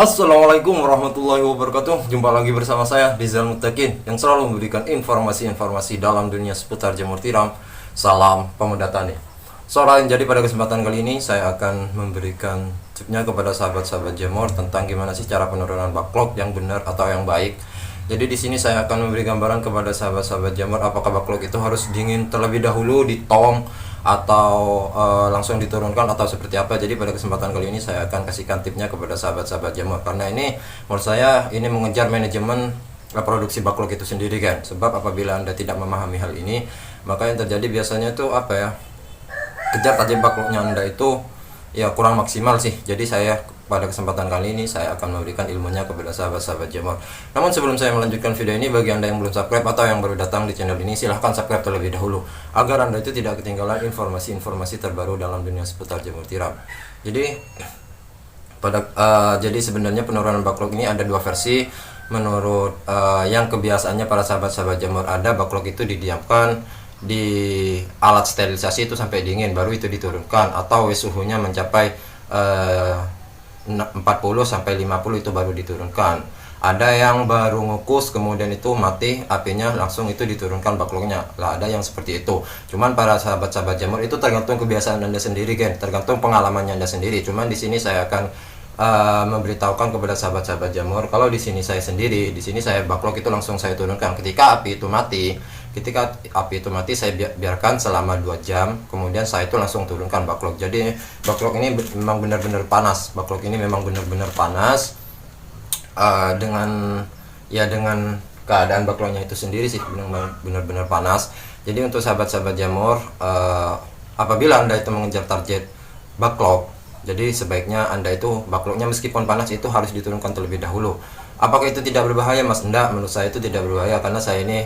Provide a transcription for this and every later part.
Assalamualaikum warahmatullahi wabarakatuh. Jumpa lagi bersama saya Rizal Mutakin yang selalu memberikan informasi-informasi dalam dunia seputar jamur tiram. Salam pemuda tani. Jadi pada kesempatan kali ini saya akan memberikan tipsnya kepada sahabat-sahabat jamur tentang gimana sih cara penurunan backlog yang benar atau yang baik. Jadi di sini saya akan memberi gambaran kepada sahabat-sahabat jamur apakah backlog itu harus dingin terlebih dahulu di tong atau langsung diturunkan atau seperti apa. Jadi pada kesempatan kali ini saya akan kasihkan tipsnya kepada sahabat-sahabat jamur, karena ini menurut saya ini mengejar manajemen produksi backlog itu sendiri kan. Sebab apabila Anda tidak memahami hal ini, maka yang terjadi biasanya itu apa ya, kejar target backlognya Anda itu ya kurang maksimal sih. Jadi saya pada kesempatan kali ini saya akan memberikan ilmunya kepada sahabat-sahabat jamur. Namun sebelum saya melanjutkan video ini, bagi Anda yang belum subscribe atau yang baru datang di channel ini, silahkan subscribe terlebih dahulu agar Anda itu tidak ketinggalan informasi-informasi terbaru dalam dunia seputar jamur tiram. Jadi jadi sebenarnya penurunan backlog ini ada dua versi. Menurut yang kebiasaannya para sahabat-sahabat jamur, ada backlog itu didiamkan di alat sterilisasi itu sampai dingin baru itu diturunkan, atau suhunya mencapai 40 sampai 50 itu baru diturunkan. Ada yang baru ngukus kemudian itu mati apinya langsung itu diturunkan backlognya. Lah ada yang seperti itu. Cuman para sahabat-sahabat jamur itu tergantung kebiasaan Anda sendiri kan, tergantung pengalamannya Anda sendiri. Cuman di sini saya akan memberitahukan kepada sahabat-sahabat jamur kalau di sini saya sendiri, di sini saya backlog itu langsung saya turunkan ketika api itu mati. Ketika api itu mati saya biarkan selama 2 jam, kemudian saya itu langsung turunkan backlog. Jadi backlog ini memang benar-benar panas. Backlog ini memang benar-benar panas dengan keadaan backlognya itu sendiri sih benar-benar panas. Jadi untuk sahabat-sahabat jamur, apabila Anda itu mengejar target backlog, jadi sebaiknya Anda itu backlognya meskipun panas itu harus diturunkan terlebih dahulu. Apakah itu tidak berbahaya, Mas? Enggak, menurut saya itu tidak berbahaya, karena saya ini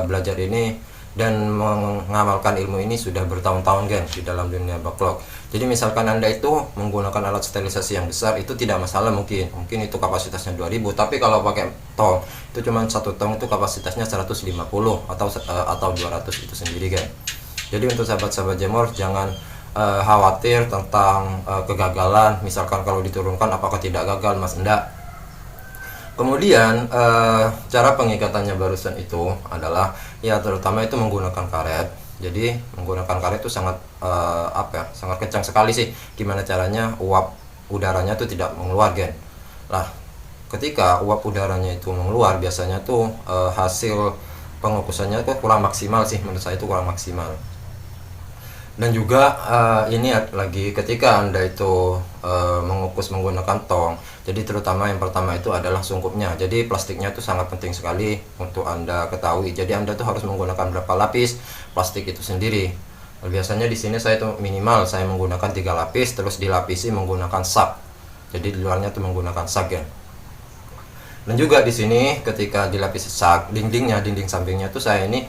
belajar ini dan mengamalkan ilmu ini sudah bertahun-tahun kan di dalam dunia backlog. Jadi misalkan Anda itu menggunakan alat sterilisasi yang besar itu tidak masalah, mungkin itu kapasitasnya 2000, tapi kalau pakai tong itu cuma satu tong itu kapasitasnya 150 atau 200 itu sendiri kan. Jadi untuk sahabat-sahabat jamur jangan khawatir tentang kegagalan, misalkan kalau diturunkan apakah tidak gagal, Mas? Enggak. Kemudian cara pengikatannya barusan itu adalah ya terutama itu menggunakan karet. Jadi menggunakan karet itu sangat sangat kencang sekali sih. Gimana caranya uap udaranya itu tidak mengeluar gen. Lah ketika uap udaranya itu mengeluar biasanya tuh hasil pengukusannya itu kurang maksimal sih, menurut saya itu kurang maksimal. Dan juga ini lagi ketika Anda itu mengukus menggunakan tong, jadi terutama yang pertama itu adalah sungkupnya. Jadi plastiknya itu sangat penting sekali untuk Anda ketahui. Jadi Anda tuh harus menggunakan berapa lapis plastik itu sendiri. Biasanya di sini saya tuh minimal saya menggunakan 3 lapis, terus dilapisi menggunakan sak. Jadi di luarnya tuh menggunakan sak ya. Dan juga di sini ketika dilapisi sak, dinding sampingnya tuh saya ini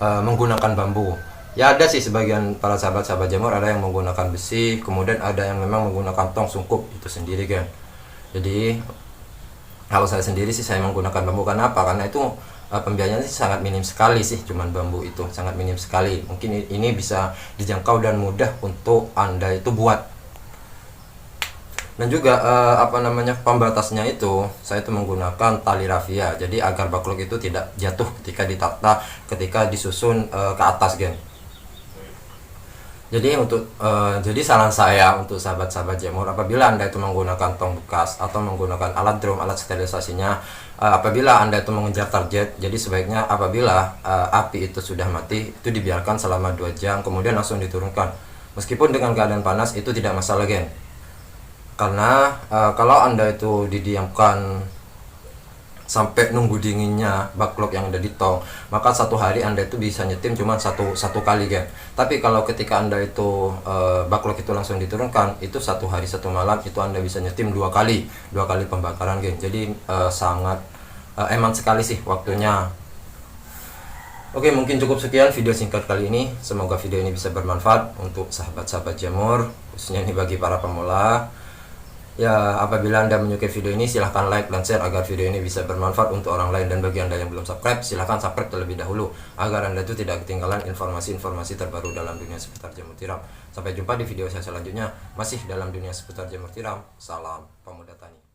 menggunakan bambu. Ya ada sih sebagian para sahabat-sahabat jamur ada yang menggunakan besi, kemudian ada yang memang menggunakan tong sungkup itu sendiri kan. Jadi kalau saya sendiri sih saya menggunakan bambu, karena apa? Karena itu pembiayaannya sih sangat minim sekali sih, cuman bambu itu sangat minim sekali. Mungkin ini bisa dijangkau dan mudah untuk Anda itu buat. Dan juga pembatasnya itu saya itu menggunakan tali rafia. Jadi agar backlog itu tidak jatuh ketika ditata, ketika disusun ke atas gen. Jadi jadi saran saya untuk sahabat-sahabat jamur, apabila Anda itu menggunakan tong bekas atau menggunakan alat drum, alat sterilisasinya, apabila Anda itu mengejar target, jadi sebaiknya apabila api itu sudah mati itu dibiarkan selama 2 jam kemudian langsung diturunkan. Meskipun dengan keadaan panas itu tidak masalah gen. Karena kalau Anda itu didiamkan sampai nunggu dinginnya backlog yang ada di tong, maka 1 hari Anda itu bisa nyetim cuma satu kali kan. Tapi kalau ketika Anda itu backlog itu langsung diturunkan, itu 1 hari 1 malam itu Anda bisa nyetim 2 kali pembakaran kan. Jadi sangat eman sekali sih waktunya. Oke, mungkin cukup sekian video singkat kali ini. Semoga video ini bisa bermanfaat untuk sahabat-sahabat jamur, khususnya ini bagi para pemula. Ya, apabila Anda menyukai video ini, silahkan like dan share agar video ini bisa bermanfaat untuk orang lain. Dan bagi Anda yang belum subscribe, silahkan subscribe terlebih dahulu agar Anda itu tidak ketinggalan informasi-informasi terbaru dalam dunia seputar jamur tiram. Sampai jumpa di video saya selanjutnya, masih dalam dunia seputar jamur tiram. Salam pemuda tani.